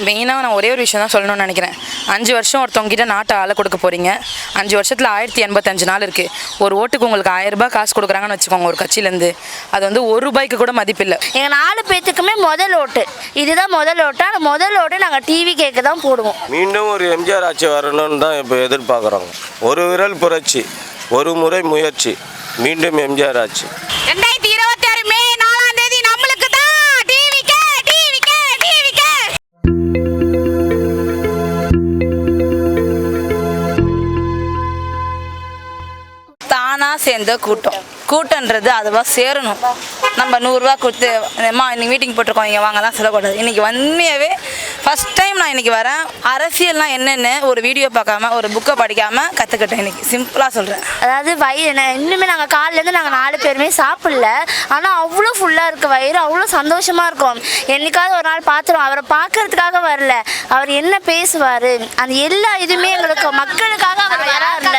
மெயினாக நான் ஒரே ஒரு விஷயம் தான் சொல்லணும்னு நினைக்கிறேன். 5 வருஷம் ஒருத்தவங்கிட்ட நாட்டை ஆள கொடுக்க போகிறீங்க. 5 வருஷத்தில் 1085 நாள் இருக்குது. ஒரு ஓட்டுக்கு உங்களுக்கு 1000 ரூபாய் காசு கொடுக்குறாங்கன்னு வச்சுக்கோங்க ஒரு கட்சியிலேருந்து. அது வந்து ₹1 கூட மதிப்பில்லை. எங்கள் 4 பேத்துக்குமே முதல் ஓட்டு இதுதான் முதல் ஓட்டு. அந்த முதல் ஓட்டு நாங்கள் டிவி கேட்க தான் போடுவோம். மீண்டும் ஒரு எம்ஜிஆர் ஆட்சி வரணும்னு தான் இப்போ எதிர்பார்க்குறோங்க. ஒரு விரல் புரட்சி, ஒரு முறை முயற்சி, மீண்டும் எம்ஜிஆர் ஆட்சி. 2026 மே 4ஆம் தேதி நம்மளுக்கு தான். TVK TVK TVK. தானாக சேர்ந்த கூட்டன்றது அதுவாக சேரணும். நம்ம 100 ரூபா கொடுத்து அம்மா இன்னைக்கு மீட்டிங் போட்டிருக்கோம் இங்கே வாங்கலாம் சொல்லக்கூடாது. இன்றைக்கி உண்மையாகவே ஃபஸ்ட் டைம் நான் இன்றைக்கி வரேன். அரசியல்னால் என்னென்னு ஒரு வீடியோ பார்க்காம ஒரு புக்கை படிக்காமல் கற்றுக்கிட்டேன். இன்றைக்கி சிம்பிளாக சொல்கிறேன். அதாவது இன்னுமே நாங்கள் காலையிலேருந்து நாங்கள் 4 பேருமே சாப்பிடல. ஆனால் அவ்வளோ ஃபுல்லாக இருக்குது வயிறு. அவ்வளோ சந்தோஷமாக இருக்கும். என்னைக்காவது ஒரு நாள் பார்த்துருவோம். அவரை பார்க்கறதுக்காக வரல, அவர் என்ன பேசுவார் அந்த எல்லா இதுவுமே எங்களுக்கு மக்களுக்காக அவர் வராருல,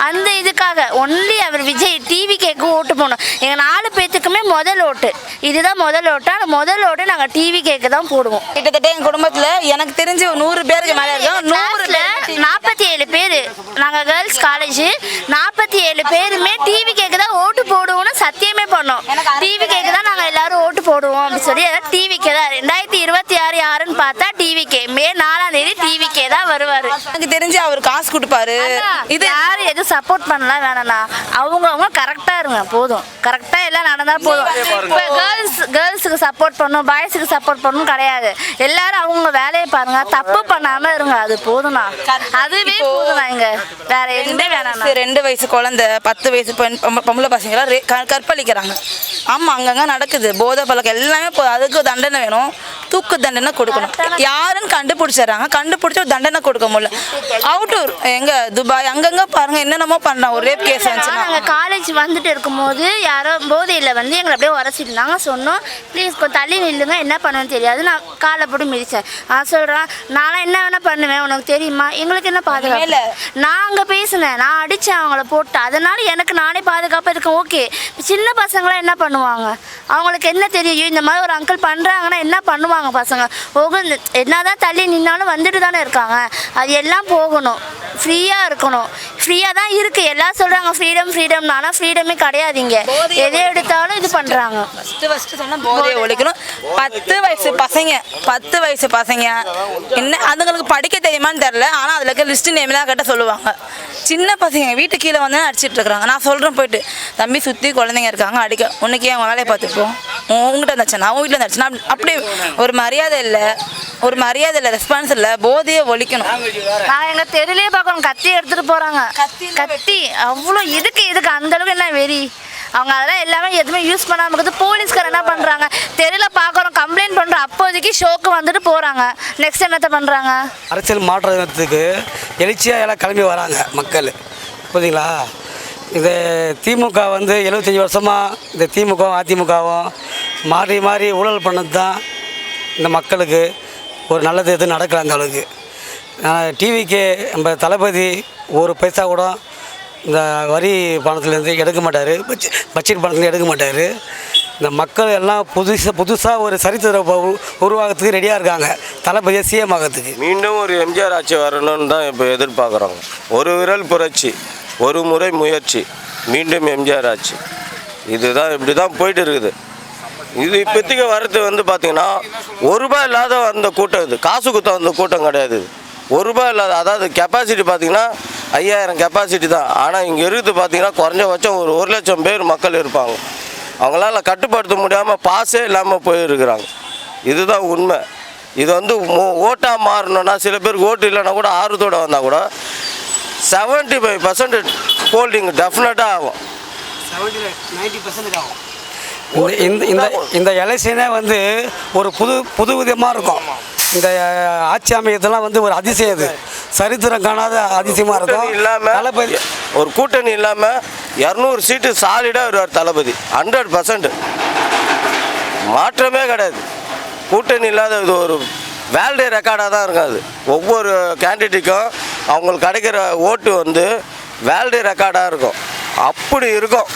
அந்த இதுக்காக ஒன்லி அவர் விஜய் டிவி கேட்க ஓட்டு போகணும். எங்கள் 4 பேத்துக்குமே முதல் ஓட்டு இதுதான் முதல் ஓட்டு. அந்த முதல் ஓட்டு நாங்கள் டிவி கேட்க தான் போடுவோம். கிட்டத்தட்ட எங்கள் குடும்பத்தில் எனக்கு தெரிஞ்சு 100 பேருக்கு மேலே இருக்கும். 47 பேர் நாங்கள் கேர்ள்ஸ் காலேஜ் 47 பேருமே டிவி கேட்க தான் ஓட்டு போடுவோம்னு சத்தியமே பண்ணோம். டிவி கேட்க தான் நாங்கள் எல்லாரும் ஓட்டு போடுவோம் அப்படின்னு சொல்லி டிவிக்கே தான் 2026 யாருன்னு பார்த்தா டிவிக்கே மே 4ஆம் தேதி டிவிக்கே தான் வருவார். எனக்கு தெரிஞ்சு அவர் காசு கொடுப்பாரு. இது யாரும் எதுவும் சப்போர்ட் பண்ணலாம் வேணாண்ணா. அவங்க கரெக்டாக இருங்க போதும். கரெக்டாக எல்லாம் நடந்தால் போதும். இப்போ கேர்ள்ஸுக்கு சப்போர்ட் பண்ணணும், பாய்ஸுக்கு சப்போர்ட் பண்ணணும் கிடையாது. எல்லாரும் அவங்க வேலையை பாருங்க, தப்பு பண்ணாமல் இருங்க. அது போதும்ண்ணா, அதுவே போதும்ண்ணா. இங்கே வேற எதுவுமே வேணாம். 2 வயசு குழந்தை 10 வயசு பொம்பளை பசங்களாம் கற்பழிக்கிறாங்க. ஆமாம், அங்கங்கே நடக்குது. போதை பழக்கம் எல்லாமே அதுக்கு தண்டனை வேணும். தூக்கு தண்டனை கொடுக்கணும். யாருன்னு கண்டுபிடிச்சிடறாங்க. கண்டுபிடிச்சி ஒரு தண்டனை கொடுக்க முடியல. அவுட்டூர் எங்கே துபாய் அங்கங்கே பாருங்கள் என்னென்னமோ பண்ணலாம். ஒரு ரேப் கேஸ் வந்துச்சுன்னா நாங்கள் காலேஜ் வந்துட்டு இருக்கும்போது யாரோ போதையில் வந்து எங்களை அப்படியே உரைச்சிருந்தாங்க. சொன்னோம் ப்ளீஸ் கொஞ்சம் தள்ளி நில்லுங்க, என்ன பண்ணுவேன்னு தெரியாது. நான் காலை போட்டு மிதித்தேன். சொல்கிறேன் நான்லாம் என்ன வேணால் பண்ணுவேன், உனக்கு தெரியுமா, எங்களுக்கு என்ன பாதுகாப்பு இல்லை. நான் அங்கே பேசினேன், நான் அடித்தேன் அவங்கள போட்டு. அதனால் எனக்கு நானே பாதுகாப்பாக இருக்கேன். ஓகே, சின்ன பசங்களாம் என்ன பண்ணுவாங்க, அவங்களுக்கு என்ன தெரியும் இந்த மாதிரி ஒரு அங்கிள் பண்ணுறாங்கன்னா என்ன பண்ணுவாங்க பசங்க. என்னதான் தள்ளி நின்னாலும் வந்துட்டு தானே இருக்காங்க. அது எல்லாம் போகணும், ஃப்ரீயாக இருக்கணும். ஃப்ரீயாக தான் இருக்குது. எல்லாம் சொல்கிறாங்க ஃப்ரீடம் ஃப்ரீடம். ஆனால் ஃப்ரீடமே கிடையாதுங்க. எதை எடுத்தாலும் இது பண்ணுறாங்க. ஃபஸ்ட்டு சொன்னால் போதையை ஒழிக்கணும். 10 வயசு பசங்க என்ன அதுங்களுக்கு படிக்க தெரியுமான்னு தெரில. ஆனால் அதில் இருக்க லிஸ்ட்டு நேம்லாம் கேட்டால் சொல்லுவாங்க. சின்ன பசங்க வீட்டு கீழே வந்து அடிச்சிட்டு இருக்கிறாங்க. நான் சொல்கிறேன் போயிட்டு, தம்பி சுற்றி குழந்தைங்க இருக்காங்க அடிக்க, உன்னைக்கே அவங்க வேலையை பார்த்துப்போம். உங்ககிட்ட இருந்துச்சுன்னா உன் வீட்டில் இருந்துச்சுன்னா அப்படி ஒரு மரியாதை இல்லை, ரெஸ்பான்ஸ் இல்லை. போதையை ஒழிக்கணும். நான் எங்கள் தெருவிலே பார்க்கணும், கத்தி எடுத்துகிட்டு போகிறாங்க. கத்தி அவ்வளோ இதுக்கு அந்தளவுக்கு என்ன வெறி. அவங்க அதெல்லாம் எல்லாமே எதுவுமே யூஸ் பண்ணாமல் இருக்குது. போலீஸ்கார் என்ன பண்ணுறாங்க, தெருவில் பார்க்குறோம் கம்ப்ளைண்ட் பண்ணுறோம், அப்போதைக்கு ஷோக்கு வந்துட்டு போகிறாங்க. நெக்ஸ்ட் என்னத்தை பண்ணுறாங்க, அரசியல் மாற்றத்துக்கு எழுச்சியாக எல்லாம் கிளம்பி வராங்க மக்கள். புரியுதுங்களா? இந்த திமுக வந்து 75 வருஷமாக இந்த திமுகவும் அதிமுகவும் மாறி ஊழல் பண்ணது தான் இந்த மக்களுக்கு ஒரு நல்லது எதுவும் நடக்கல. அந்த அளவுக்கு டிவிக்கு நம்ம தளபதி ஒரு பைசா கூட இந்த வரி பணத்துலேருந்து எடுக்க மாட்டார், பட்ஜெட் பணத்துலேருந்து எடுக்க மாட்டார். இந்த மக்கள் எல்லாம் புதுசாக ஒரு சரித்திரம் உருவாகிறதுக்கு ரெடியாக இருக்காங்க, தளபதியை சிஎம் ஆகிறதுக்கு. மீண்டும் ஒரு எம்ஜிஆர் ஆட்சி வரணும்னு தான் இப்போ எதிர்பார்க்குறோங்க. ஒரு விரல் புரட்சி, ஒரு முறை முயற்சி, மீண்டும் எம்ஜிஆர் ஆட்சி. இதுதான் இப்படி தான் போயிட்டு இருக்குது. இது இப்போதைக்கு வர்றது வந்து பார்த்திங்கன்னா ₹1 இல்லாத அந்த கூட்டம். இது காசு குத்த வந்த கூட்டம் கிடையாது. ₹1 இல்லாத, அதாவது கெப்பாசிட்டி பார்த்திங்கன்னா 5000 கெப்பாசிட்டி தான். ஆனால் இங்கே இருக்குது பார்த்திங்கன்னா குறைஞ்சபட்சம் ஒரு 1 லட்சம் பேர் மக்கள் இருப்பாங்க. அவங்களால கட்டுப்படுத்த முடியாமல் பாஸே இல்லாமல் போயிருக்கிறாங்க. இதுதான் உண்மை. இது வந்து ஓட்டாக மாறணுன்னா சில பேருக்கு ஓட்டு இல்லைன்னா கூட ஆர்வத்தோடு வந்தால் கூட 75% ஹோல்டிங் டெஃபினட்டாக ஆகும். 90% ஆகும். இந்த எலெக்ஷனே வந்து ஒரு புது விதமாக இருக்கும். இந்த ஆட்சி அமையத்தெல்லாம் வந்து ஒரு அதிசயம், இது சரித்திரம் காணாத அதிசயமாக இருக்கும். இல்லாமல் தளபதி ஒரு கூட்டணி இல்லாமல் 200 சீட்டு சாலிடாக வருவார் தளபதி. 100% மாற்றமே கிடையாது. கூட்டணி இல்லாத இது ஒரு வேல்டே ரெக்கார்டாக தான் இருக்காது. ஒவ்வொரு கேண்டிடேட்டுக்கும் அவங்களுக்கு கிடைக்கிற ஓட்டு வந்து வேல்டே ரெக்கார்டாக இருக்கும். அப்படி இருக்கும்.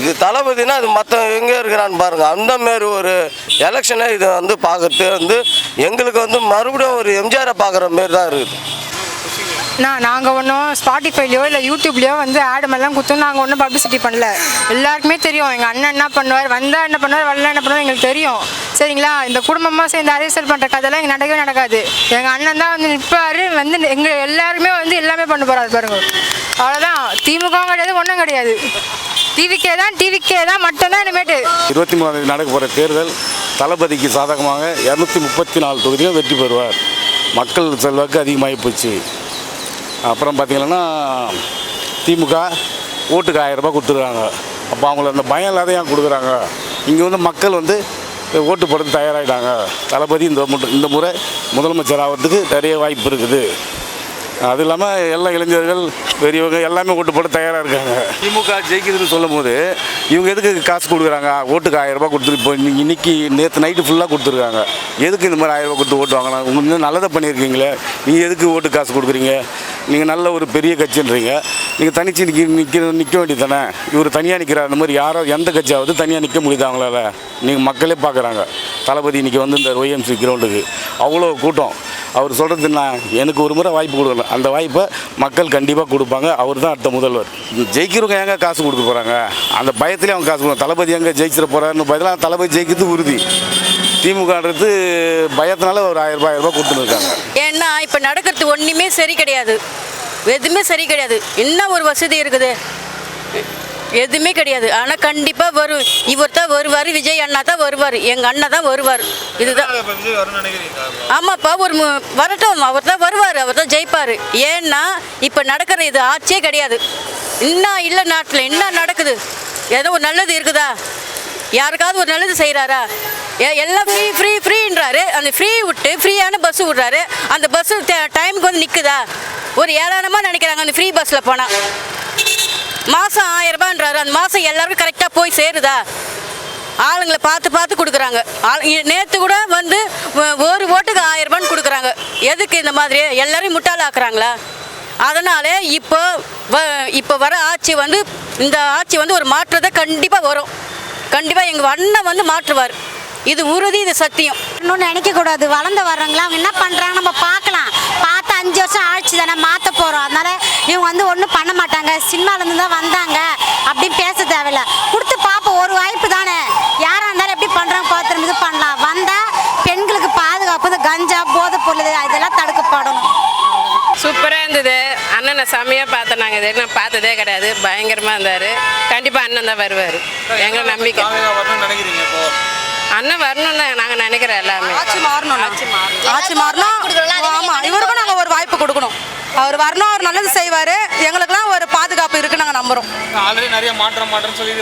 இது தளபதினா அது மற்ற எங்கே இருக்கிறான்னு பாருங்கள். அந்த மாரி ஒரு எலெக்ஷனை இதை வந்து பார்க்குறது வந்து எங்களுக்கு வந்து மறுபடியும் ஒரு எம்ஜிஆரை பார்க்குற மாரி தான் இருக்குது. நாங்கள் ஒன்றும் ஸ்பாட்டிஃபைலையோ இல்லை யூடியூப்லேயோ வந்து ஆடு மாதிரிலாம் கொடுத்தோம். நாங்கள் ஒன்றும் பப்ளிசிட்டி பண்ணல. எல்லாருக்குமே தெரியும் எங்கள் அண்ணன் என்ன பண்ணுவார், வந்தால் என்ன பண்ணுவார், வரல என்ன பண்ணுவார் எங்களுக்கு தெரியும். சரிங்களா? இந்த குடும்பமாக சேர்ந்து அரசியல் பண்ணுற கதையெல்லாம் இங்கே நடக்கவே நடக்காது. எங்கள் அண்ணன் தான் வந்து நிற்பார், வந்து எங்கள் எல்லாருமே வந்து எல்லாமே பண்ண போகிறாரு பாருங்க. அவ்வளோதான். திமுகவும் கிடையாது, ஒன்றும் கிடையாது. டிவிக்கே தான் மட்டும்தான் இனிமேட்டு. 23 நடக்க போகிற தேர்தல் தளபதிக்கு சாதகமாக 234 தொகுதியும் வெற்றி பெறுவார். மக்கள் செல்வாக்கு அதிகமாகி போச்சு. அப்புறம் பார்த்திங்கன்னா திமுக ஓட்டுக்கு 1000 ரூபாய் கொடுத்துருக்காங்க. அப்போ அவங்கள அந்த பயம் இல்லாத ஏன் கொடுக்குறாங்க? இங்கே வந்து மக்கள் வந்து ஓட்டு போடுறது தயாராகிட்டாங்க. தளபதி இந்த முறை முதலமைச்சர் ஆகிறதுக்கு நிறைய வாய்ப்பு இருக்குது. அது இல்லாமல் எல்லா இளைஞர்கள் பெரியவங்க எல்லாமே ஓட்டு போட தயாராக இருக்காங்க. திமுக ஜெயிக்குதுன்னு சொல்லும் போது இவங்க எதுக்கு காசு கொடுக்குறாங்க? ஓட்டுக்கு 1000 ரூபாய் கொடுத்துட்டு இப்போ இன்னைக்கு நேற்று நைட்டு ஃபுல்லாக கொடுத்துருக்காங்க. எதுக்கு இந்த மாதிரி 1000 ரூபாய் கொடுத்து ஓட்டு வாங்கலாம்? உங்களுக்கு நல்லதை பண்ணியிருக்கீங்களே, நீங்கள் எதுக்கு ஓட்டு காசு கொடுக்குறீங்க? நீங்கள் நல்ல ஒரு பெரிய கட்சின்றீங்க, நீங்கள் தனிச்சு நிற்க வேண்டியது தானே. இவர் தனியாக நிற்கிறார். அந்த மாதிரி யாரோ எந்த கட்சியாவது தனியாக நிற்க முடியுது அவங்களால? நீங்கள் மக்களே பார்க்குறாங்க. தளபதி இன்றைக்கி வந்து இந்த OMC கிரவுண்டுக்கு அவ்வளோ கூட்டம். அவர் சொல்கிறது என்ன, எனக்கு ஒரு முறை வாய்ப்பு கொடுக்கல, அந்த வாய்ப்பை மக்கள் கண்டிப்பாக கொடுப்பாங்க. அவர் தான் அடுத்த முதல்வர். ஜெயிக்கிறவங்க எங்கே காசு கொடுக்க போகிறாங்க? அந்த பயத்திலே அவங்க காசு கொடுப்பாங்க. தளபதி எங்கே ஜெயிச்சிட போகிறாருன்னு பதிலாக தளபதி ஜெயிக்கிறது உறுதி. திமுகன்றது பயத்தினால ஒரு 1000 ரூபாய் கொடுத்துன்னு இருக்காங்க. ஏன்னா இப்போ நடக்கிறது ஒன்றுமே சரி கிடையாது, எதுவுமே சரி கிடையாது. என்ன ஒரு வசதி இருக்குது? எதுவுமே கிடையாது. ஆனால் கண்டிப்பாக வரும். இவர் தான் வருவார், விஜய் அண்ணா தான் வருவார், எங்கள் அண்ணா தான் வருவார். இதுதான். ஆமாப்பா, வரட்டும், அவர் தான் வருவார், அவர் தான் ஜெயிப்பார். ஏன்னா இப்போ நடக்கிற இது ஆட்சியே கிடையாது. இன்னும் இல்லை, நாட்டில் என்ன நடக்குது? ஏதோ ஒரு நல்லது இருக்குதா? யாருக்காவது ஒரு நல்லது செய்கிறாரா? எல்லாம் ஃப்ரீன்றாரு. அந்த ஃப்ரீ விட்டு ஃப்ரீயான பஸ்ஸு விட்றாரு. அந்த பஸ்ஸு டைமுக்கு வந்து நிற்குதா? ஒரு ஏளனமாக நினைக்கிறாங்க அந்த ஃப்ரீ பஸ்ஸில் போனால். மாதம் 1000 ரூபான்றாரு. அந்த மாதம் எல்லாருக்கும் கரெக்டாக போய் சேருதா? ஆளுங்களை பார்த்து கொடுக்குறாங்க. நேற்று கூட வந்து ஒரு ஓட்டுக்கு 1000 ரூபான்னு கொடுக்குறாங்க. எதுக்கு இந்த மாதிரி எல்லாரையும் முட்டாளாக்குறாங்களா? அதனாலே இப்போ வர ஆட்சி வந்து இந்த ஆட்சி வந்து ஒரு மாற்றத்தை கண்டிப்பாக வரும். கண்டிப்பாக எங்கள் அண்ணன் வந்து மாற்றுவார். இது உறுதி, இது சத்தியம். இன்னொன்று நினைக்கக்கூடாது. வளர்ந்து வர்றவங்களா அவங்க என்ன பண்ணுறாங்க நம்ம பார்க்கலாம். பார்த்து 5 வருஷம் ஆட்சி தானே மாற்ற போகிறோம். அதனால் இவங்க வந்து ஒன்றும் பண்ண மாட்டாங்க, சினிமாலேருந்து தான் வந்தாங்க அப்படின்னு பேச தேவையில்ல. கொடுத்து பார்ப்போம், ஒரு வாய்ப்பு தானே. யாராக இருந்தாலும் எப்படி பண்ணுறாங்க பார்த்து இது பண்ணலாம். வந்தால் பெண்களுக்கு பாதுகாப்பு, கஞ்சா போதை பொருள் இதெல்லாம் தடுக்கப்படணும். சூப்பராக இருந்தது. அண்ணனை செம்மையாக பார்த்தோம். நாங்கள் இது நான் பார்த்ததே கிடையாது. பயங்கரமாக இருந்தார். கண்டிப்பாக அண்ணன் தான் வருவார், எங்களை நம்பிக்கை. அண்ணன் வரணும்னு நாங்கள் நினைக்கிறோம். எல்லாமே ஆட்சி மாறணும். ஆமாம், இவருக்கும் நாங்கள் ஒரு வாய்ப்பு கொடுக்கணும். அவர் வரணும், அவர் நல்லது செய்வார். எங்களுக்குலாம் ஒரு பாதுகாப்பு இருக்குது, நாங்கள் நம்புகிறோம். ஆல்ரெடி நிறைய மாற்றம் சொல்லி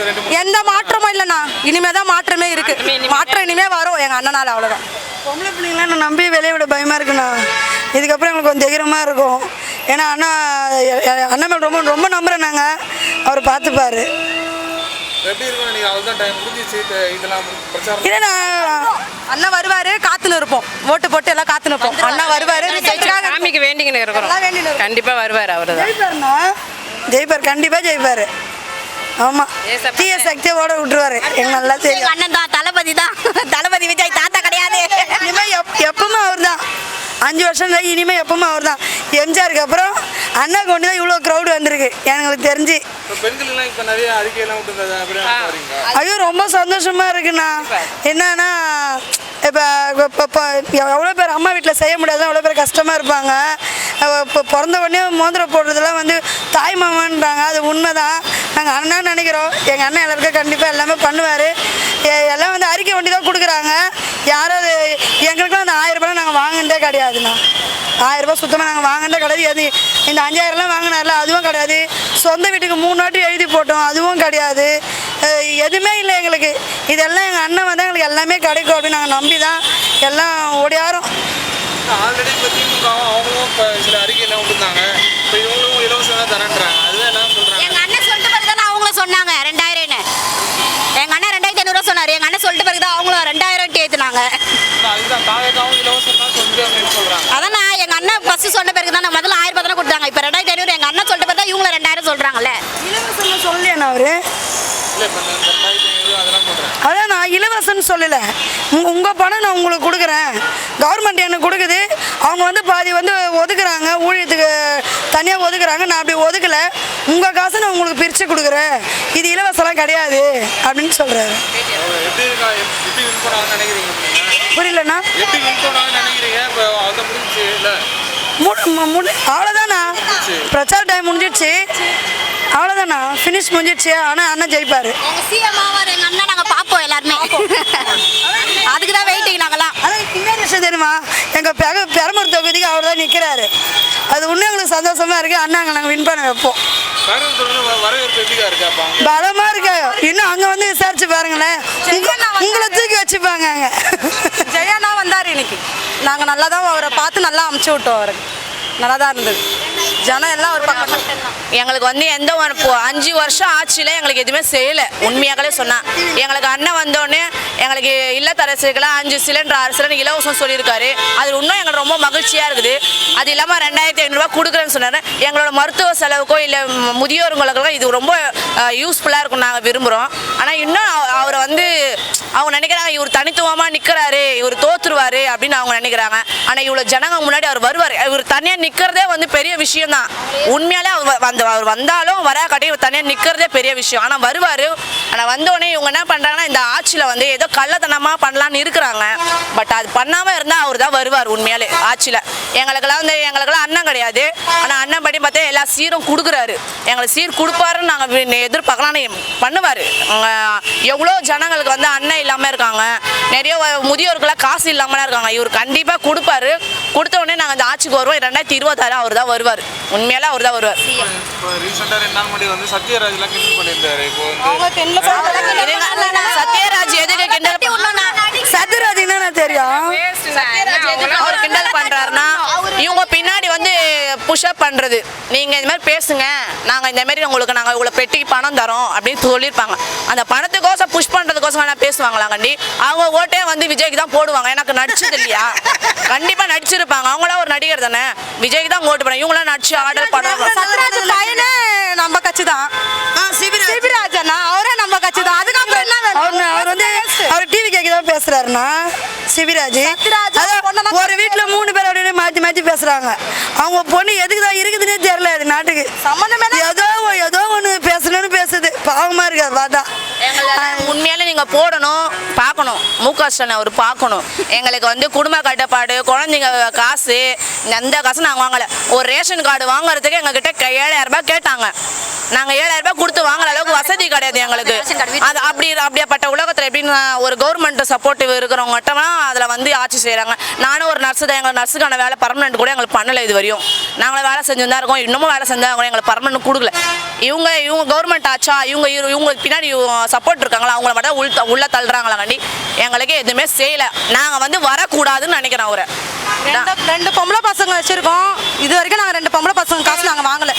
எந்த மாற்றமும் இல்லைண்ணா. இனிமே தான் மாற்றமே இருக்குது. மாற்றம் இனிமே வரும் எங்கள் அண்ணனால். அவ்வளோதான். பொம்பளை பிள்ளைங்களாம் நான் நம்பி வெளியே விட பயமாக இருக்குண்ணா. இதுக்கப்புறம் எங்களுக்கு கொஞ்சம் தைரியமாக இருக்கும். ஏன்னா அண்ணன் மேல் ரொம்ப ரொம்ப நம்புகிறேன். நாங்கள் அவர் பார்த்துப்பார். இல்லைண்ணா, அண்ணா வருவார், காத்துன்னு இருப்போம். ஓட்டு போட்டு எல்லாம் காத்துன்னு இருப்போம். அண்ணா வருவார், சாமிக்கு வேண்டிங்கன்னு இருக்கிறோம். கண்டிப்பாக வருவார். அவர் தான் ஜெயிப்பார், கண்டிப்பாக ஜெயிப்பார். ஆமாம், தீய சக்தியை ஓட விட்டுருவாரு. எங்க நல்லா தெரியும். அண்ணன் தான், தளபதி தான். தளபதி விஜய் தாத்தா கிடையாது. இனிமேல் எப்பவுமே அவர் தான். 5 வருஷம் இனிமேல் எப்பவுமே அவர் தான். எம்ஜிஆருக்கு அப்புறம் அண்ணா கொண்டு தான் இவ்வளோ க்ரௌடு வந்திருக்கு எங்களுக்கு தெரிஞ்சு. ஐயோ, ரொம்ப சந்தோஷமாக இருக்குண்ணா. என்னன்னா இப்போ எவ்வளோ பேர் அம்மா வீட்டில் செய்ய முடியாது, எவ்வளோ பேர் கஷ்டமாக இருப்பாங்க. இப்போ பிறந்த உடனே மோதிரம் போடுறதெல்லாம் வந்து தாய் மாமன்றாங்க. அது உண்மை தான். நாங்கள் அண்ணன் நினைக்கிறோம். எங்கள் அண்ணன் எல்லாருக்கும் கண்டிப்பாக எல்லாமே பண்ணுவார். எல்லாம் வந்து அறிக்கை வண்டி தான் கொடுக்குறாங்க. யாராவது எங்களுக்குலாம் அந்த 1000 ரூபாய் நாங்கள் வாங்கினதே கிடையாதுண்ணா. 1000 ரூபாய் சுத்தமாக நாங்கள் வாங்கினதே கிடையாது. எது இந்த 5000லாம் வாங்கினார்ல, அதுவும் கிடையாது. சொந்த வீட்டுக்கு 3 வாட்டி எழுதி போட்டோம், அதுவும் கிடையாது. எதுவுமே இல்லை எங்களுக்கு. இதெல்லாம் எங்கள் அண்ணன் வந்து எங்களுக்கு எல்லாமே கிடைக்கும் அப்படின்னு நாங்கள் நம்பி தான் எல்லாம் ஓடியாரோம். ஆல்ரெடி இப்போ திமுகவும் அவங்களும் இப்போ சில அறிக்கையெல்லாம் விட்டுருந்தாங்க. இப்போ இவங்களும் இலவசமாக தரேன்றாங்க. அதுதான் என்ன சொல்கிறாங்க? எங்கள் அண்ணன் சொல்லிட்டு பிறகு தானே அவங்களும் சொன்னாங்க 2000ன்னு. எங்கள் அண்ணன் 2500 சொன்னார். எங்கள் அண்ணன் சொல்லிட்டு பிறகு தான் அவங்களும் 2000 ஏற்றுனாங்க. அதுதான் தாவேக்காவும் இலவசம் தான் சொல்லுது அப்படின்னு சொல்கிறாங்க. அதான் எங்கள் அண்ணன் ஃபஸ்ட்டு சொன்ன பிறகு தான் முதல்ல 1000 ரூபாய் தானே கொடுத்தாங்க. இப்போ 2500. எங்கள் அண்ணன் சொல்லிட்டு பிறகு தான் இவங்களும் 2000 சொல்கிறாங்கல்ல. இலவசம்னு சொல்லலையாண்ணா அவர் இல்லை இப்போ இந்த 2500 அதெல்லாம் சொல்கிறேன். அதான் நான் இலவசம்னு சொல்லலை. உங்கள் பணம் நான் உங்களுக்கு கொடுக்குறேன், கவர்மெண்ட் எனக்கு கொடுக்குது. அவங்க வந்து பாதி வந்து ஒதுக்குறாங்க, ஊழியத்துக்கு தனியாக ஒதுக்குறாங்க. நான் அப்படி ஒதுக்கலை, உங்கள் காசை நான் உங்களுக்கு பிரித்து கொடுக்குறேன், இது இலவசம்லாம் கிடையாது அப்படின்னு சொல்கிறாரு. எப்படி வின் பண்ணாங்கன்னு நினைக்கிறீங்க? புரியலண்ணா? எப்படி வின் பண்ணாங்கன்னு நினைக்கிறீங்க? இப்போ அதை முடிஞ்சிச்சு இல்லை? அவ்வளோதாண்ணா, பிரச்சார டைம் முடிஞ்சிடுச்சு, அவ்வளோதாண்ணா, ஃபினிஷ் முடிஞ்சிடுச்சு. ஆனால் அண்ணன் ஜெயிப்பார். எங்கள் சிஎம் ஆவார் எங்கள் அண்ணன், நாங்கள் பார்ப்போம் எல்லாருமே. அதுக்கு தான் வெயிட்டிங் நாங்களாம். அதான் இன்னொரு விஷயம் தெரியுமா, எங்கள் பெரம்பூர் தொகுதிக்கு அவர் தான் நிற்கிறாரு. அது இன்னும் எங்களுக்கு சந்தோஷமாக இருக்குது. அண்ணாங்க நாங்கள் வின் பண்ண வைப்போம். வரவேற்பு எப்படிக்கா இருக்கா? பலமாக இருக்கு. இன்னும் அங்கே வந்து விசாரிச்சு பாருங்களேன், உங்களை தூக்கி வச்சுப்பாங்க அங்கே. ஜெயண்ணா வந்தார் இன்னைக்கு, நாங்கள் நல்லா தான் அவரை பார்த்து நல்லா அமுச்சு விட்டோம். அவருக்கு நல்லா தான் இருந்தது. ஜனம் எல்லாம் ஒரு பக்கம். எங்களுக்கு வந்து எந்த ஒரு 5 வருஷம் ஆட்சியில் எங்களுக்கு எதுவுமே செய்யலை. உண்மையாகவே சொன்னால் எங்களுக்கு அண்ணன் வந்தோடனே எங்களுக்கு இல்லத்தரசிக்கெல்லாம் 5 சிலிண்டர் 6 சிலிண்டர் இலவசம் சொல்லியிருக்காரு. அது இன்னும் எங்களுக்கு ரொம்ப மகிழ்ச்சியாக இருக்குது. அது இல்லாமல் 2500 கொடுக்குறேன்னு சொன்னார். எங்களோட மருத்துவ செலவுக்கோ இல்லை முதியோர்களுக்கோ இது ரொம்ப யூஸ்ஃபுல்லாக இருக்கும், நாங்கள் விரும்புகிறோம். ஆனால் இன்னும் அவரை வந்து அவங்க நினைக்கிறாங்க இவர் தனித்துவமாக நிற்கிறாரு, இவர் தோற்றுருவார் அப்படின்னு அவங்க நினைக்கிறாங்க. ஆனால் இவ்வளோ ஜனங்க முன்னாடி அவர் வருவார். இவர் தனியாக நிற்கிறதே வந்து பெரிய விஷயம் தான். உண்மையாலே அவர் வந்தாலும் வரா காட்டி இவர் தனியாக நிற்கிறதே பெரிய விஷயம். ஆனால் வருவார். ஆனால் வந்தோடனே இவங்க என்ன பண்ணுறாங்கன்னா இந்த ஆட்சியில் வந்து ஏதோ கள்ளத்தனமாக பண்ணலான்னு இருக்கிறாங்க. பட் அது பண்ணாமல் இருந்தால் அவர் தான் வருவார் உண்மையாலே ஆட்சியில். எங்களுக்கெல்லாம் அண்ணன் கிடையாது. ஆனால் அண்ணன் படி பார்த்தா எல்லா சீரும் கொடுக்குறாரு. எங்களுக்கு சீர் கொடுப்பாருன்னு நாங்கள் எதிர்பார்க்கலாம். பண்ணுவார். எவ்வளோ ஜனங்களுக்கு வந்து அண்ணன் இல்லாமல் இருக்காங்க, நிறைய முதியோருக்கெல்லாம் காசு இல்லாமலாம் இருக்காங்க. இவர் கண்டிப்பாக கொடுப்பாரு. கொடுத்த உடனே நாங்கள் இந்த ஆட்சிக்கு வருவோம். 2026 அவர் தான் வருவார். உண்மையாலே அவர் தான் வருவார். இப்போ ரீசெண்டாக 2 நாள் முன்னாடி வந்து சத்யராஜ்லாம் கிண்டல் பண்ணியிருந்தாரு. இப்போ சத்யராஜ் எதுக்கு கிண்டல்? சத்யராஜ் என்னென்ன தெரியும்? அவர் கிண்டல் பண்றாருன்னா இவங்க பின்னாடி வந்து புஷ்அப் பண்றது. நீங்க இந்த மாதிரி பேசுங்க, நாங்க இந்த மாதிரி உங்களுக்கு நாங்க இவ்வளவு பெட்டிக்கு பணம் தரோம் அப்படின்னு சொல்லியிருப்பாங்க. அந்த பணத்துக்கோசம் புஷ் பண்றதுக்கோசம் வேணா பேசுவாங்களா கண்டி? அவங்க ஓட்டே வந்து விஜய்க்கு தான் போடுவாங்க. எனக்கு நடிச்சது இல்லையா? கண்டிப்பா நடிச்சிருப்பாங்க. அவங்களாம் ஒரு நடிகர் தானே, விஜய்க்கு தான் ஓட்டு பண்ண. இவங்களாம் நடிச்சு ஆர்டர் பண்ணுவாங்க. சத்யராஜ் பையனே நம்ம கட்சி தான், சிபிராஜ் அண்ணா, அவரே நம்ம கட்சி தான். அதுக்கப்புறம் என்ன அவர் வந்து அவர் டிவி கேட்க தான் பேசுறாருன்னா சிபிராஜ். ஒரு வீட்டுல 3 பேர் அப்படின்னு மாற்றி மாற்றி பேசுறாங்க. அவங்க பொண்ணு எதுக்கு தான் இருக்குதுன்னே தெரியல. அது நாட்டுக்கு ஏதோ ஒன்று பேசணும்னு பேசுது. பாவமா இருக்கு அது பார்த்தா. உண்மையாலே நீங்க போடணும், பார்க்கணும். முக ஸ்டாலின் அவர் பார்க்கணும். எங்களுக்கு வந்து குடும்ப கட்டுப்பாடு, குழந்தைங்க காசு, எந்த காசும் நாங்கள் வாங்கலை. ஒரு ரேஷன் கார்டு வாங்குறதுக்கு எங்ககிட்ட 7000 ரூபாய் கேட்டாங்க. நாங்கள் 7000 ரூபாய் கொடுத்து வாங்குற அளவுக்கு வசதி கிடையாது எங்களுக்கு. அது அப்படியாப்பட்ட உலகத்தில் எப்படின்னு ஒரு கவர்மெண்ட் சப்போர்ட்டிவ் இருக்கிறவங்ககிட்டலாம் அதில் வந்து ஆட்சி செய்கிறாங்க. நானும் ஒரு நர்ஸு தான். எங்களுக்கு நர்ஸுக்கான வேலை பர்மனெண்ட் கூட எங்களுக்கு பண்ணலை இது வரையும். நாங்களும் வேலை செஞ்சு தான் இருக்கோம். இன்னமும் வேலை செஞ்சால் கூட எங்களுக்கு பர்மனெண்ட் கொடுக்கல. இவங்க கவர்மெண்ட் ஆச்சா, இவங்க பின்னாடி சப்போர்ட் இருக்காங்களா, அவங்கள மட்டும் உள்ள தள்ளுறாங்களா கண்டி எங்களுக்கு எதுவுமே செய்யலை. நாங்கள் வந்து வரக்கூடாதுன்னு நினைக்கிறோம். அவரை 2 பொம்பளை பசங்க வச்சுருக்கோம். இது வரைக்கும் நாங்கள் 2 பொம்பளை பசங்க காசு நாங்கள் வாங்கலை.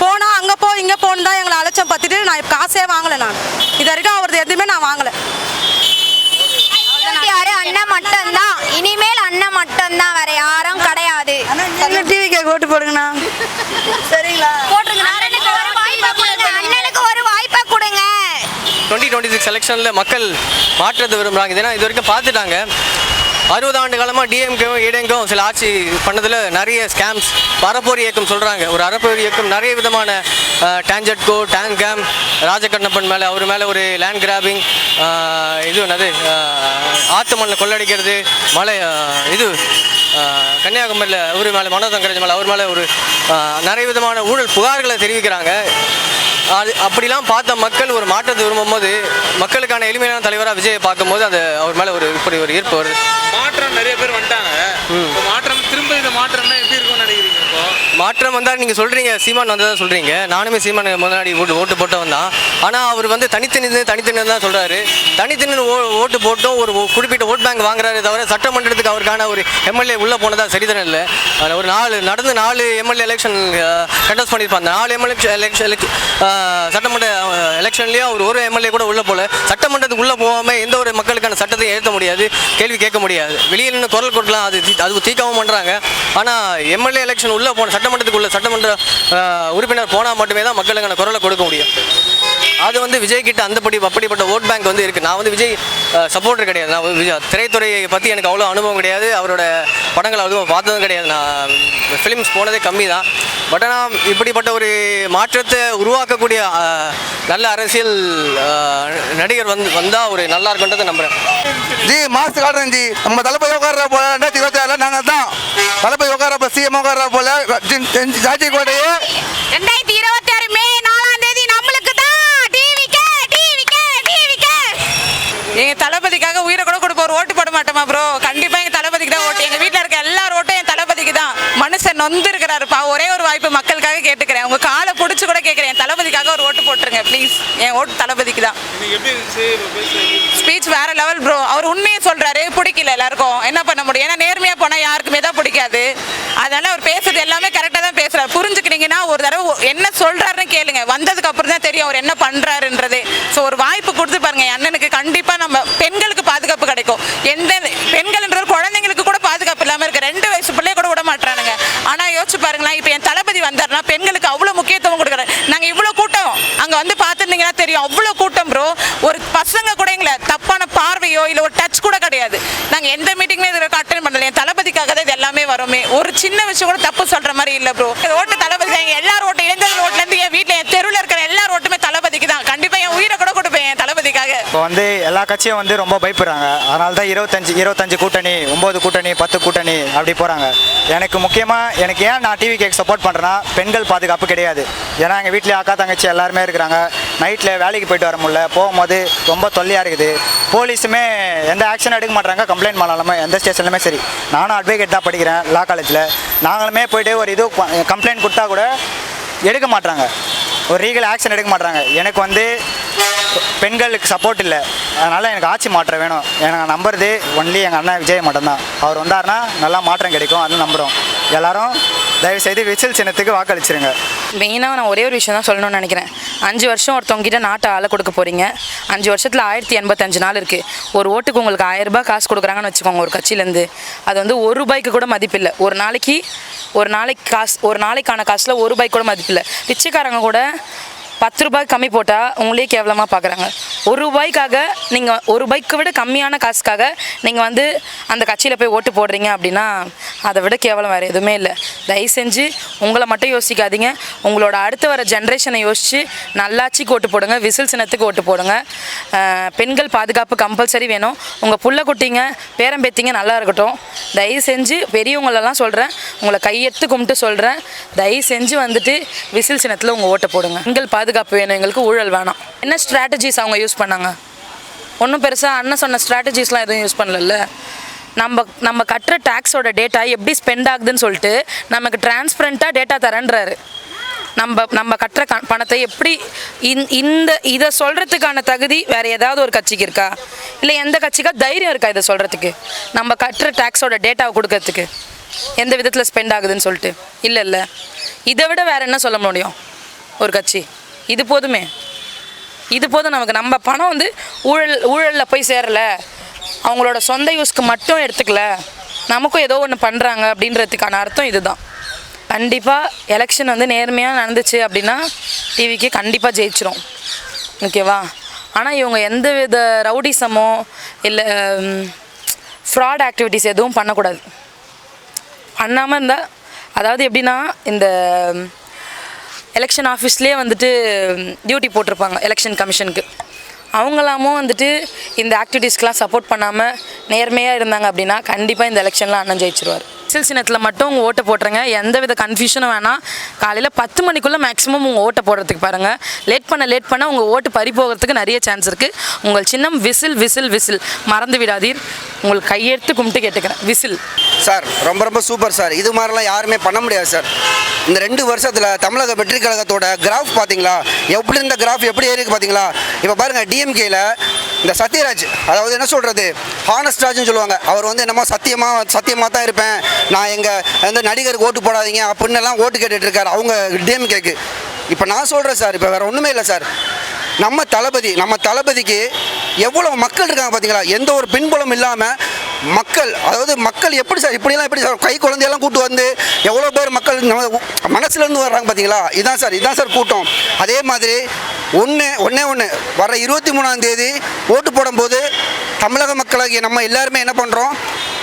போனால் அங்கே போ இங்கே போன்னு தான் எங்களை அலட்சம் பார்த்துட்டு நான் காசே வாங்கலை. நான் இது வரைக்கும் அவரது எதுவுமே நான் வாங்கலை. அண்ணன் மட்டும்தான், இனிமேல் அண்ணன் மட்டும்தான், வேற யாரும் கிடையாது. டிவிக்கு ஓட்டு போடுங்கண்ணா. சரிங்களா? போட்டுருங்க. அண்ணனுக்கு ஒரு வாய்ப்பை கொடுங்க. 2026 எலெக்ஷனில் மக்கள் மாற்றத்தை விரும்புகிறாங்க. இதனால் இது வரைக்கும் பார்த்துட்டாங்க. 60 ஆண்டு காலமாக டிஎம்கேவும் ஏடிஎம்கேவும் சில ஆட்சி பண்ணதில் நிறைய ஸ்கேம்ஸ், அறப்போர் இயக்கம் சொல்கிறாங்க. ஒரு அறப்போர் இயக்கம் நிறைய விதமான டான்ஜெட்கோ, டேங்கேம், ராஜகண்ணப்பன் மேலே, அவர் மேலே ஒரு லேண்ட் கிராபிங், இது என்னது ஆற்று மண்ணில் கொள்ளடிக்கிறது, மலை இது கன்னியாகுமரியில் அவர் மேலே, மனோதங்கராஜ் மேலே, அவர் மேலே ஒரு நிறைய விதமான ஊழல் புகார்களை தெரிவிக்கிறாங்க. அது அப்படிலாம் பார்த்த மக்கள் ஒரு மாற்றத்தை விரும்பும் போது, மக்களுக்கான எளிமையான தலைவராக விஜயை பார்க்கும்போது அது அவர் மேலே இப்படி ஒரு ஈர்ப்பு வருது. மாற்றம் நிறைய பேர் வந்துட்டாங்க. மாற்றம் திரும்ப இந்த மாற்றம்னா எப்படி இருக்கும்னு நினைக்கிறீங்க? இப்போ மாற்றம் வந்தால் நீங்கள் சொல்கிறீங்க, சீமான் வந்ததாக சொல்கிறீங்க. நானுமே சீமான் முன்னாடி ஓட்டு போட்டவன் தான். ஆனால் அவர் வந்து தனித்தனி தான் சொல்கிறாரு. தனித்தனி ஓட்டு போட்டும் ஒரு குறிப்பிட்ட ஓட் பேங்க் வாங்குறாரு தவிர சட்டமன்றத்துக்கு அவருக்கான ஒரு எம்எல்ஏ உள்ளே போனதாக சரிதானே இல்லை. ஒரு 4 எம்எல்ஏ எலெக்ஷன் கண்டஸ்ட் பண்ணியிருப்பாங்க. 4 சட்டமன்ற எலெக்ஷன்லேயும் அவர் ஒரு எம்எல்ஏ கூட உள்ளே போகல. சட்டமன்றத்துக்கு உள்ளே போகாமல் எந்த ஒரு மக்களுக்கான சட்டத்தையும் ஏற்ற முடியாது, கேள்வி கேட்க முடியாது. வெளியில் நின்று குரல் கொடுக்கலாம், அது தீக்கவும் பண்ணுறாங்க. ஆனால் எம்எல்ஏ எலெக்ஷன் உள்ளே சட்டமன்றத்துக்கு உள்ள சட்டமன்ற உறுப்பினர் போனால் மட்டுமே தான் மக்களுக்கான குரலை கொடுக்க முடியும். அது வந்து விஜய் கிட்ட அப்படிப்பட்ட ஓட் பேங்க் வந்து இருக்குது. நான் வந்து விஜய் சப்போர்ட்டர் கிடையாது. நான் திரைத்துறையை பற்றி எனக்கு அவ்வளோ அனுபவம் கிடையாது. அவரோட படங்கள் அதுவும் பார்த்ததும் கிடையாது. நான் ஃபிலிம்ஸ் போனதே கம்மி தான். பட் ஆனால் இப்படிப்பட்ட ஒரு மாற்றத்தை உருவாக்கக்கூடிய நல்ல அரசியல் நடிகர் வந்தால் ஒரு நல்லா இருக்குன்றதை நம்புகிறேன். மாசு காட்டுறேன் ஜி. நம்ம தளபதி உட்கார போல 2026 நாங்கள் தான் தளபதி உட்கார சிஎம் உட்கார போல ஜாஜி கோட்டையே 2026 மே 4ஆம் தேதி நம்மளுக்கு தான். TVK TVK TVK. எங்க தளபதிக்காக உயிரை கூட கொடுப்போம். ஒரு ஓட்டு போட மாட்டோமா ப்ரோ? கண்டிப்பா எங்க தளபதிக்கு தான் ஓட்டு. எங்க வீட்டில் இருக்க எல்லார் ஓட்டும் என் தளபதிக்கு தான். மனுஷன் நொந்து இருக்கிறாருப்பா. ஒரே ஒரு வாய்ப்பு மக்களுக்காக கேட்டுக்கிறேன். உங்க காலை பிடிச்சி கூட கேட்குறேன். என் தளபதிக்காக ஒரு ஓட்டு போட்டுருங்க ப்ளீஸ். என் ஓட்டு தளபதிக்கு தான். ஸ்பீச் வேற லெவல் ப்ரோ. அவர் உண்மையை சொல்றாரு. பிடிக்கல எல்லாருக்கும். என்ன பண்ண முடியும்? ஏன்னா நேர்மையா போனா யாருக்குமே தான் பிடிக்காது. அதனால அவர் பேசுறது எல்லாமே கரெக்டாக தான் பேசுறாரு. புரிஞ்சுக்கிட்டீங்கன்னா ஒரு தடவை என்ன சொல்றாருன்னு கேளுங்க. வந்ததுக்கு அப்புறம் தான் தெரியும் அவர் என்ன பண்றாருன்றது. ஸோ ஒரு வாய்ப்பு கொடுத்து பாருங்க. என் அண்ணனுக்கு கண்டிப்பா நம்ம பெண்களுக்கு பாதுகாப்பு கிடைக்கும். எந்த பெண்கள்ன்ற குழந்தைங்களுக்கு கூட பாதுகாப்பு இல்லாமல் இருக்க 2 வயசு பிள்ளைய கூட விட மாட்டானுங்க. ஆனா யோசிச்சு பாருங்களேன். இப்போ என் தளபதி வந்தாருன்னா பெண்களுக்கு அவ்வளோ முக்கியத்துவம் கொடுக்குறாரு. நாங்க இவ்வளோ கூட்டம் அங்க வந்து பார்த்துருந்தீங்கன்னா தெரியும். அவ்வளோ கூட்டம் ப்ரோ. ஒரு பசங்க கூட எங்களை தப்பான பார்வையோ இல்லை ஒரு டச் கூட கிடையாது. நாங்கள் எந்த மீட்டிங்குமே இதில் அட்டென்ட் பண்ணல. என் தளபதிக்காக தான் இது எல்லாமே வருமே. ஒரு சின்ன விஷயம் கூட தப்பு சொல்ற மாதிரி இல்லை ப்ரோ. ஓட்டு தளபதி தான். எல்லார் ஓட்டு இளைஞர்கள் ஓட்டுலேருந்து என் வீட்டில் என் தெருவில் இருக்கிற எல்லார் ஓட்டுமே தளபதிக்கு தான். கண்டிப்பாக என் உயிரை கூட கொடுப்பேன் என் தளபதிக்காக. இப்போ வந்து எல்லா கட்சியும் வந்து ரொம்ப பயப்படுறாங்க. அதனால தான் 25 கூட்டணி, 9 கூட்டணி, 10 கூட்டணி அப்படி போகிறாங்க. எனக்கு முக்கியமாக ஏன் நான் டிவி கேக் சப்போர்ட் பண்ணுறேன்னா பெண்கள் பாதுகாப்பு கிடையாது. ஏன்னா எங்கள் வீட்டில் அக்கா தங்கச்சி எல்லாருமே இருக்கிறாங்க. நைட்டில் வேலைக்கு போயிட்டு வர முடியல. போகும்போது ரொம்ப தொல்லையாக இருக்குது. போலீஸுமே எந்த ஆக்ஷன் எடுக்க மாட்டாங்க. கம்ப்ளைண்ட் பண்ணாலுமே எந்த ஸ்டேஷன்லையுமே சரி. நானும் அட்வொகேட் தான் படிக்கிறேன் லா காலேஜில். நாங்களுமே போய்ட்டு ஒரு இது கம்ப்ளைண்ட் கொடுத்தா கூட எடுக்க மாட்டாங்க. ஒரு லீகல் ஆக்ஷன் எடுக்க மாட்டாங்க. எனக்கு வந்து பெண்களுக்கு சப்போர்ட் இல்லை. அதனால் எனக்கு ஆட்சி மாற்றம் வேணும். எனக்கு நம்புறது ஒன்லி எங்கள் அண்ணன் விஜய் மட்டும்தான். அவர் வந்தார்னா நல்லா மாற்றம் கிடைக்கும். அது நம்புகிறோம். எல்லாரும் தயவுசெய்து விசில் சின்னத்துக்கு வாக்களிச்சிருங்க. மெயினாக நான் ஒரே ஒரு விஷயம் தான் சொல்லணும்னு நினைக்கிறேன். 5 வருஷம் ஒருத்தவங்கிட்ட நாட்டை ஆள கொடுக்க போகிறீங்க. 5 வருஷத்தில் 1085 நாள் இருக்குது. ஒரு ஓட்டுக்கு உங்களுக்கு 1000 ரூபாய் காசு கொடுக்குறாங்கன்னு வச்சுக்கோங்க ஒரு கட்சியிலேருந்து. அது வந்து ₹1 கூட மதிப்பில்லை. ஒரு நாளைக்கான காசில் ₹1 கூட மதிப்பில்லை. பிச்சைக்காரங்க கூட 10 ரூபாய்க்கு கம்மி போட்டால் உங்களே கேவலமாக பார்க்குறாங்க. ₹1 நீங்கள் ₹1 விட கம்மியான காசுக்காக நீங்கள் வந்து அந்த கட்சியில் போய் ஓட்டு போடுறீங்க அப்படின்னா அதை விட கேவலம் வேறு எதுவுமே இல்லை. தயவு செஞ்சு உங்களை மட்டும் யோசிக்காதீங்க. உங்களோட அடுத்து வர ஜென்ரேஷனை யோசித்து நல்லாட்சிக்கு ஓட்டு போடுங்க. விசில் சின்னத்துக்கு ஓட்டு போடுங்க. பெண்கள் பாதுகாப்பு கம்பல்சரி வேணும். உங்கள் புள்ள குட்டிங்க பேரம்பேத்திங்க நல்லா இருக்கட்டும். தயவு செஞ்சு பெரியவங்களெல்லாம் சொல்கிறேன், உங்களை கையெடுத்து கும்பிட்டு சொல்கிறேன், தயவு செஞ்சு வந்துட்டு விசில் சின்னத்தில் உங்கள் ஓட்டை போடுங்க. பெண்கள் பாதுகாப்பு வேணும். எங்களுக்கு ஊழல் வேணாம். என்ன ஸ்ட்ராட்டஜிஸ் அவங்க யூஸ் பண்ணாங்க? ஒன்றும் பெருசாக அண்ணன் சொன்ன ஸ்ட்ராட்டஜிஸ்லாம் எதுவும் யூஸ் பண்ணல. நம்ம கட்டுற டேக்ஸோட டேட்டா எப்படி ஸ்பெண்ட் ஆகுதுன்னு சொல்லிட்டு நமக்கு டிரான்ஸ்பரண்ட்டாக டேட்டா தரேன்றாரு. நம்ம கட்டுற பணத்தை எப்படி இதை சொல்கிறதுக்கான தகுதி வேறு ஏதாவது ஒரு கட்சிக்கு இருக்கா? இல்லை எந்த கட்சிக்கா தைரியம் இருக்கா இதை சொல்கிறதுக்கு? நம்ம கட்டுற டேக்ஸோட டேட்டாவை கொடுக்கறதுக்கு எந்த விதத்தில் ஸ்பெண்ட் ஆகுதுன்னு சொல்லிட்டு இல்லை. இதை விட வேறு என்ன சொல்ல முடியும் ஒரு கட்சி? இது போதுமே. இது போதும் நமக்கு. நம்ம பணம் வந்து ஊழலில் போய் சேரலை, அவங்களோட சொந்த யூஸ்க்கு மட்டும் எடுத்துக்கல, நமக்கும் ஏதோ ஒன்று பண்ணுறாங்க அப்படின்றதுக்கான அர்த்தம் இதுதான். கண்டிப்பாக எலெக்ஷன் வந்து நேர்மையாக நடந்துச்சு அப்படின்னா டிவிக்கு கண்டிப்பாக ஜெயிச்சிரும். ஓகேவா? ஆனால் இவங்க எந்த வித ரவுடிசமோ இல்லை ஃப்ராட் ஆக்டிவிட்டிஸ் எதுவும் பண்ணக்கூடாது. பண்ணாமல் இருந்தால், அதாவது எப்படின்னா இந்த எலெக்ஷன் ஆஃபீஸ்லேயே வந்துட்டு டியூட்டி போட்டிருப்பாங்க எலெக்ஷன் கமிஷனுக்கு. அவங்களாமும் வந்துட்டு இந்த ஆக்டிவிட்டீஸ்க்கெலாம் சப்போர்ட் பண்ணாமல் நேர்மையாக இருந்தாங்க அப்படின்னா கண்டிப்பாக இந்த எலெக்ஷனில் அண்ணன் ஜெயிச்சிருவார். விசில் சின்னத்தில் மட்டும் உங்கள் ஓட்டை போட்டுருங்க. எந்த வித கன்ஃபியூஷனும் வேணாம். காலையில் 10 மணிக்குள்ளே மேக்ஸிமம் உங்கள் ஓட்டை போடுறதுக்கு பாருங்கள். லேட் பண்ண உங்கள் ஓட்டு பறி போகிறதுக்கு நிறைய சான்ஸ் இருக்குது. உங்கள் சின்னம் விசில் விசில் விசில். மறந்து விடாதீர். உங்களுக்கு கையெடுத்து கும்பிட்டு கேட்டுக்கிறேன். Whistle sir. ரொம்ப சூப்பர் சார். இது மாதிரிலாம் யாருமே பண்ண முடியாது சார். இந்த 2 வருஷத்தில் தமிழக வெற்றி கழகத்தோட கிராஃப் பார்த்தீங்களா? எப்படி இந்த கிராஃப் எப்படி ஏறிக்கு பார்த்தீங்களா? இப்போ பாருங்கள், டிஎம்கேயில் இந்த சத்யராஜ், அதாவது என்ன சொல்கிறது, ஹானஸ்ட் ராஜ்னு சொல்லுவாங்க. அவர் வந்து என்னமோ சத்தியமாக தான் இருப்பேன், நான் எங்கள் வந்து நடிகருக்கு ஓட்டு போடாதீங்க அப்படின்னெல்லாம் ஓட்டு கேட்டுட்டு இருக்காரு அவங்க டிஎம்கேக்கு. இப்போ நான் சொல்கிறேன் சார், இப்போ வேறு ஒன்றுமே இல்லை சார். நம்ம தளபதிக்கு எவ்வளோ மக்கள் இருக்காங்க பார்த்தீங்களா? எந்த ஒரு பின்புலம் இல்லாமல் மக்கள், அதாவது மக்கள் எப்படி சார் எப்படி சார் கை குழந்தையெல்லாம் கூட்டு வந்து எவ்வளோ பேர் மக்கள் நம்ம மனசுலேருந்து வர்றாங்க பார்த்தீங்களா? இதான் சார் கூட்டம். அதே மாதிரி ஒன்று வர 23ஆம் தேதி ஓட்டு போடும்போது தமிழக மக்களாகிய நம்ம எல்லாருமே என்ன பண்ணுறோம்,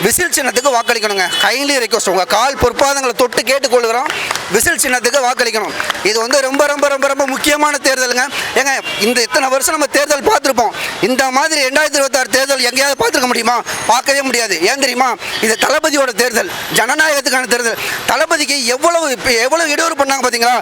விசில் சின்னத்துக்கு வாக்களிக்கணுங்க. கைண்ட்லி ரெக்வஸ்ட், உங்கள் கால் பொற்பாதங்களை தொட்டு கேட்டுக்கொள்கிறோம், விசில் சின்னத்துக்கு வாக்களிக்கணும். இது வந்து ரொம்ப ரொம்ப ரொம்ப ரொம்ப முக்கியமான தேர்தலுங்க. ஏங்க இந்த இத்தனை வருஷம் நம்ம தேர்தல் பார்த்துருப்போம். இந்த மாதிரி 2026 தேர்தல் எங்கேயாவது பார்த்துருக்க முடியுமா? பார்க்கவே முடியாது. ஏன் தெரியுமா? இது தளபதியோட தேர்தல், ஜனநாயகத்துக்கான தேர்தல். தளபதிக்கு எவ்வளவு இடையூறு பண்ணாங்க பார்த்தீங்களா?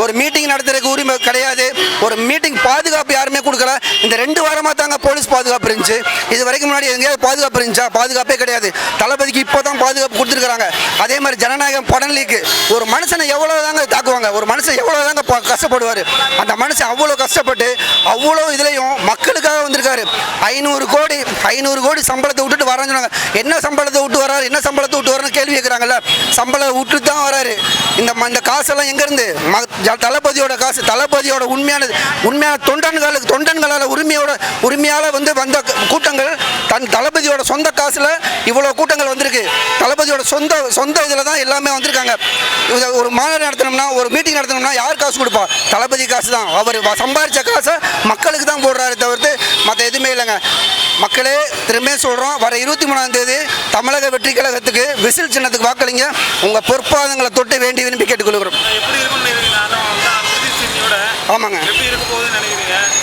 ஒரு மீட்டிங் நடத்துறதுக்கு உரிமை கிடையாது. ஒரு மீட்டிங் பாதுகாப்பு யாருமே கொடுக்கல. இந்த 2 வாரமாக தாங்க போலீஸ் பாதுகாப்பு இருந்துச்சு. இது வரைக்கும் முன்னாடி எங்கேயாவது பாதுகாப்பு இருந்துச்சா? பாதுகாப்பே கிடையாது. தளபதிக்கு இப்போ தான் பாதுகாப்பு கொடுத்துருக்காங்க. அதே மாதிரி ஜனநாயகம் படம் லீக்கு. ஒரு மனுஷனை எவ்வளோ தாங்க தாக்குவாங்க, ஒரு மனுஷன் எவ்வளோ தாங்க கஷ்டப்படுவார். அந்த மனுஷன் அவ்வளோ கஷ்டப்பட்டு அவ்வளோ இதுலேயும் மக்களுக்காக வந்திருக்காரு. 500 கோடி சம்பளத்தை விட்டுட்டு வரேன்னு சொன்னாங்க. என்ன சம்பளத்தை விட்டு வராருன்னு கேள்வி கேட்குறாங்கல்ல. சம்பளத்தை விட்டு தான் வராரு. இந்த காசெல்லாம் எங்கேருந்து? தளபதியோட காசு. தளபதியோட உண்மையான தொண்டன்களால் உரிமையால் வந்து வந்த கூட்டங்கள், தளபதியோட சொந்த காசில் இவ்வளோ கூட்டங்கள் வந்திருக்கு. தளபதியோட சொந்த இதில் தான் எல்லாமே வந்திருக்காங்க. ஒரு மாநாடு நடத்தணும்னா, ஒரு மீட்டிங் நடத்தணும்னா யார் காசு கொடுப்பா? தளபதி காசு தான். அவர் சம்பாதிச்ச காசை மக்களுக்கு தான் போடுறாரு தவிர்த்து மற்ற எதுவுமே இல்லைங்க. மக்களே திரும்ப சொல்கிறோம், வர 23ஆம் தேதி தமிழக வெற்றி கழகத்துக்கு விசில் சின்னத்துக்கு வாக்களிங்க. உங்கள் பொற்பாதங்களை தொட்டு வேண்டி விரும்பி கேட்டுக்கொள்கிறோம். ஆமாங்க,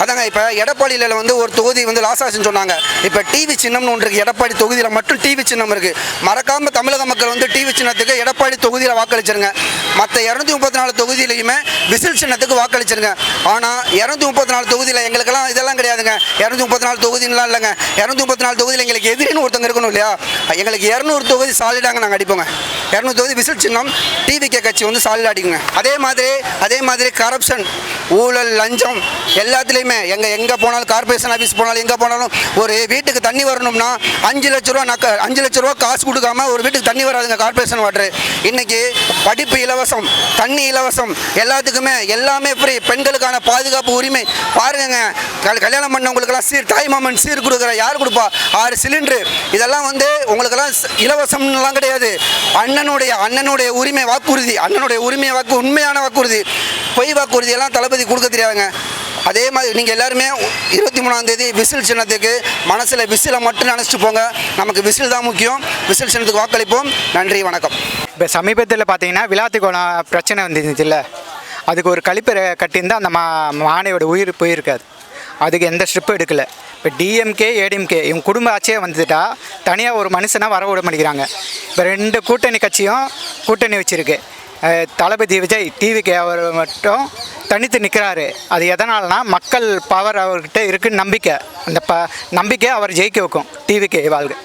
அதாங்க. இப்போ எடப்பாடியில் வந்து ஒரு தொகுதி வந்து லாஸ் ஆச்சுன்னு சொன்னாங்க. இப்போ டிவி சின்னம்னு ஒன்று இருக்குது. எடப்பாடி தொகுதியில் மட்டும் டிவி சின்னம் இருக்குது. மறக்காமல் தமிழக மக்கள் வந்து டிவி சின்னத்துக்கு எடப்பாடி தொகுதியில் வாக்களிச்சிருங்க. மற்ற 234 தொகுதியிலையுமே விசில் சின்னத்துக்கு வாக்களிச்சிருங்க. ஆனால் 234 தொகுதியில் எங்களுக்கெல்லாம் இதெல்லாம் கிடையாதுங்க. 234 தொகுதின்லாம் இல்லைங்க. 234 தொகுதியில் எங்களுக்கு எதிரின்னு ஒருத்தங்க இருக்கணும் இல்லையா? எங்களுக்கு 200 தொகுதி சாலிடாங்க நாங்கள் அடிப்போங்க. 200 தொகுதி விசில் சின்னம் டிவிகே கட்சி வந்து சாலிட் அடிக்குங்க. அதே மாதிரி கரப்ஷன், ஊழல், லஞ்சம் எல்லாத்துலேயுமே எங்கே போனாலும், கார்பரேஷன் ஆஃபீஸ் போனாலும், எங்கே போனாலும் ஒரு வீட்டுக்கு தண்ணி வரணும்னா 5 லட்ச ரூபா காசு கொடுக்காம ஒரு வீட்டுக்கு தண்ணி வராதுங்க. Corporation water. இன்னைக்கு படிப்பு இலவசம், தண்ணி இலவசம், எல்லாமே ஃப்ரீ. பெண்களுக்கான பாதுகாப்பு உரிமை பாருங்க. கல்யாணம் பண்ணவங்களுக்கெல்லாம் தாய் மாமன் சீர் கொடுக்குற யார் கொடுப்பா? 6 சிலிண்டரு. இதெல்லாம் வந்து உங்களுக்கெல்லாம் இலவசம்லாம் கிடையாது. அண்ணனுடைய உரிமை வாக்குறுதி, உண்மையான வாக்குறுதி. பொய் வாக்குறுதி எல்லாம் தளபதி கொடுக்க தெரியாதுங்க. அதே மாதிரி நீங்கள் எல்லாருமே 23ஆம் தேதி விசில் சின்னத்துக்கு மனசில் விசிலை மட்டும் நினச்சிட்டு போங்க. நமக்கு விசில் தான் முக்கியம். விசில் சின்னத்துக்கு வாக்களிப்போம். நன்றி, வணக்கம். இப்போ சமீபத்தில் பார்த்தீங்கன்னா விளாத்திக்குளம் பிரச்சனை வந்துருந்துச்சுல்ல, அதுக்கு ஒரு கழிப்பறை கட்டியிருந்தால் அந்த மானையோட உயிர் போயிருக்காது. அதுக்கு எந்த ஸ்டெப்பும் எடுக்கலை. இப்போ டிஎம்கே ஏடிஎம்கே இவங்க குடும்ப ஆட்சியே வந்துட்டா தனியாக ஒரு மனுஷனாக வர விட மாட்டேங்கிறாங்க. இப்போ 2 கூட்டணி கட்சியும் கூட்டணி வச்சுருக்கு. தளபதி விஜய் டிவிக்கு அவர் மட்டும் தனித்து நிற்கிறாரு. அது எதனால்னா மக்கள் பவர் அவர்கிட்ட இருக்குன்னு நம்பிக்கை. அந்த நம்பிக்கை அவர் ஜெயிக்க வைக்கும். டிவிக்கு வாழ்க.